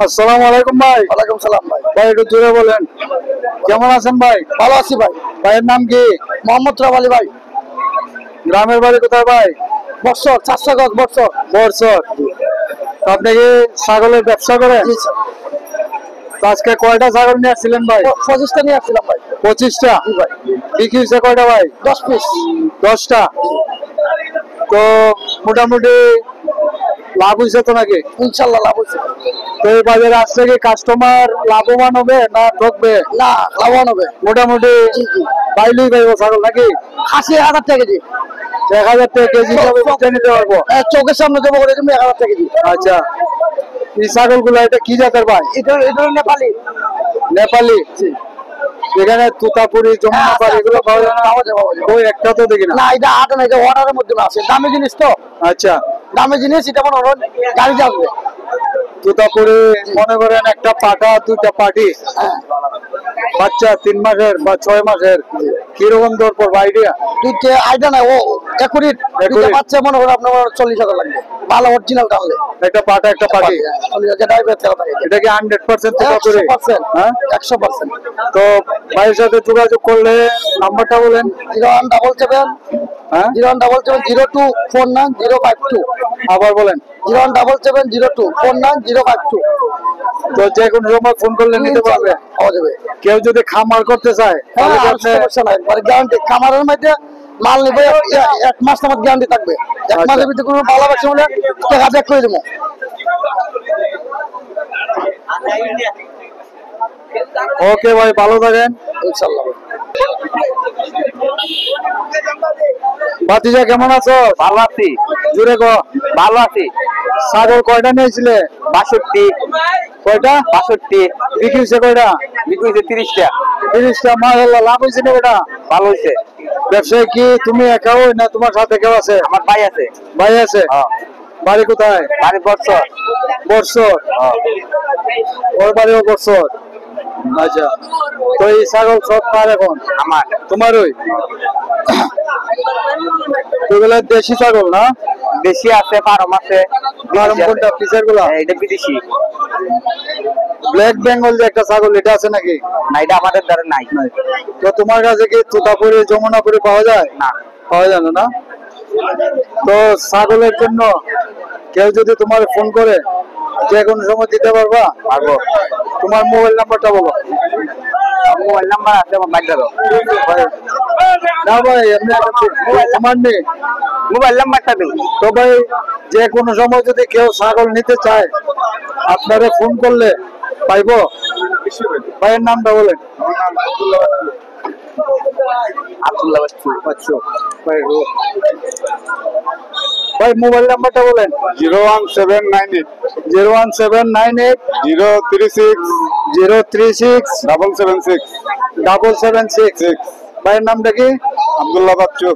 আসসালামু আলাইকুম ভাই। ওয়ালাইকুম সালাম ভাই। ভাই একটু জোরে বলেন, কেমন আছেন ভাই? ভালো আছি ভাই। ভাইয়ের নাম কি? মোহাম্মদ রাবালি ভাই। গ্রামের বাড়ি কোথায় ভাই? বর্ষর 400 গজ বর্ষর। বর্ষর। আপনি কি ছাগলের ব্যবসা করেন? জি স্যার। তো আজকে কয়টা ছাগল নিয়ে আসছিলেন ভাই? 25টা নিয়ে আসছিলাম ভাই। 25টা? জি ভাই। বিক্রি হয়েছে কয়টা ভাই? 10 পিস। 10টা। তো মোটামুটি লাভ হয়েছে তো নাকি? ইনশাআল্লাহ লাভ হচ্ছে। তো এই বাজারে আসলে কি কাস্টমার লাভবান হবে না ঠকবে? না, লাভবান হবে মোটামুটি জি জি। পাইলেই পাইবো ছাগল নাকি? 80,000 টাকা কেজি। 1000 টাকা কেজি হিসাবে বেচে নিতে পারবো। চোখের সামনে দেবো করে তুমি 1000 টাকা কেজি। আচ্ছা, এই ছাগলগুলো এটা কি জাতের ভাই? এটা নেপালি। নেপালি? এখানে তুতাপুরি, যমুনাপাড়ি এগুলো পাওয়া যায় না? ওই একটা তো দেখি না। না, এটা আটা না, এটা অর্ডারের মধ্যে আছে। দামি জিনিস তো। আচ্ছা, দামি জিনিস, এটা মনে হয় গাড়ি যাবে। তুতাপুরি মনে করেন একটা পাঠা, দুইটা পাটি, বাচ্চা 3 মাসের বা 6 মাসের, কিরকম দর পড়বে আইডিয়া? দুধে আইডিয়া নাই, ও একুরিট বাচ্চা মনে করেন আপনার 40,000 লাগবে ভালো অরিজিনাল টানলে। একটা পাঠা একটা পাটি। এটা কি 100% তুতাপুরি? 100%। হ্যাঁ, 100%। তো ভাইয়ের সাথে যোগাযোগ করলে নাম্বারটা বলেন। 0177 হ্যাঁ, 01770249 আবার বলেন। 01770249 তো যে কোনো সময় ফোন করলে নিতে পারবে? পাওয়া যাবে। কেউ যদি খামার করতে চায় তাহলে কি আপনি? সমস্যা নাই, মানে গ্যারান্টি। খামারের মধ্যে মাল নিবে 1 মাস আমার গ্যারান্টি থাকবে। 1 মাসের ভিতরে কোনো ভালোবাসা হলে টাকা ব্যাক করে দেবো। ওকে ভাই, ভালো থাকেন ইনশাআল্লাহ। ভাতিজা কেমন আছো? ভালো আছি। জুড়ে গো। ভালো আছি। ছাগল কয়টা নিয়েছিলে? 62। কয়টা? 62। বিক্রি হয়েছে কয়টা? বিক্রি হয়েছে 30টা। 30টা। মাশাআল্লাহ, লাভ হয়েছে না বেটা? ভালো হয়েছে। ব্যবসায় কি তুমি একাও না তোমার সাথে কেউ আছে? আমার ভাই আছে। ভাই আছে? বাড়ি কোথায়? বাড়ি বর্ষর। বর্ষর? ওর বাড়িও বর্ষর। আচ্ছা, তো এই ছাগল সব কার এখন? আমার। তোমারই? এগুলা দেশি ছাগল না? দেশি আছে, ফার্ম আছে। ফার্ম কোনটা? পিসের গুলা? এটা বিদেশি। ব্ল্যাক বেঙ্গল যে একটা ছাগল, এটা আছে নাকি? না, এটা আমাদের দ্বারা নাই। তো তোমার কাছে কি তুতাপুরি, যমুনাপুরি পাওয়া যায়? না, পাওয়া যায় না। তো ছাগলের জন্য কেউ যদি তোমার ফোন করে যে কোনো সময় দিতে পারবা? পারবো। তোমার মোবাইল নাম্বারটা বলো। মোবাইল নাম্বার আছে আমার ভাইটারও। না ভাই, এমনি আমার নেই। মোবাইল নাম্বারটা দিন। তো ভাই, যে কোনো সময় যদি কেউ ছাগল নিতে চায় আপনারে ফোন করলে পাইবো? ভাইয়ের নামটা বলেন। আব্দুল্লাহ আচ্ছা ভাই, মোবাইল নাম্বারটা বলেন। 01798 01798 036 036 776 776। ভাইয়ের নামটা কি? আব্দুল্লাহ বাচ্চু।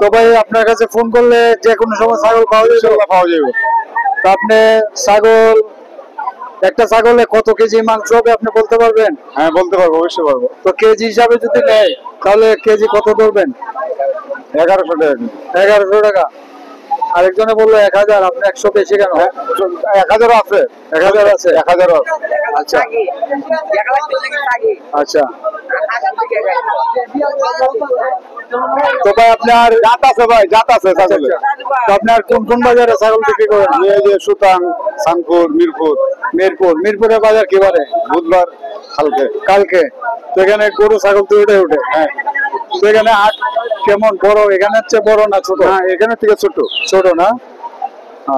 তো ভাই, আপনার কাছে ফোন করলে যে কোনো সময় ছাগল পাওয়া যাবে? ইনশাআল্লাহ পাওয়া যাবে। তো আপনি ছাগল, একটা ছাগলে কত কেজি মাংস হবে আপনি বলতে পারবেন? হ্যাঁ, বলতে পারবো, অবশ্যই পারবো। তো কেজি হিসাবে যদি নেয় তাহলে কেজি কত ধরবেন? 1100 টাকা। 1100 টাকা। আরেকজনে বললো 1000, আপনি 100 বেশি কেন? 1000 আছে। 1000 আছে? 1000 আছে। আচ্ছা আচ্ছা। তো ভাই, আপনার জাত আছে ভাই, জাত আছে ছাগলে। তো আপনার কোন কোন বাজারে ছাগল বিক্রি করেন? এই যে সুতাং, সানপুর, মিরপুর। মিরপুরের বাজার কি বারে? বুধবার কালকে। তো এখানে গরু ছাগল তো উঠে উঠে। হ্যাঁ। তো এখানে হাট কেমন? বড়? এখানে চেয়ে বড় না ছোট? হ্যাঁ, এখানে থেকে ছোট। ছোট না?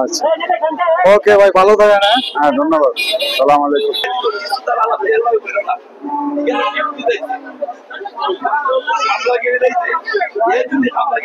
আচ্ছা, ওকে ভাই, ভালো থাকেন। হ্যাঁ, ধন্যবাদ। সালাম আলাইকুম। আমরা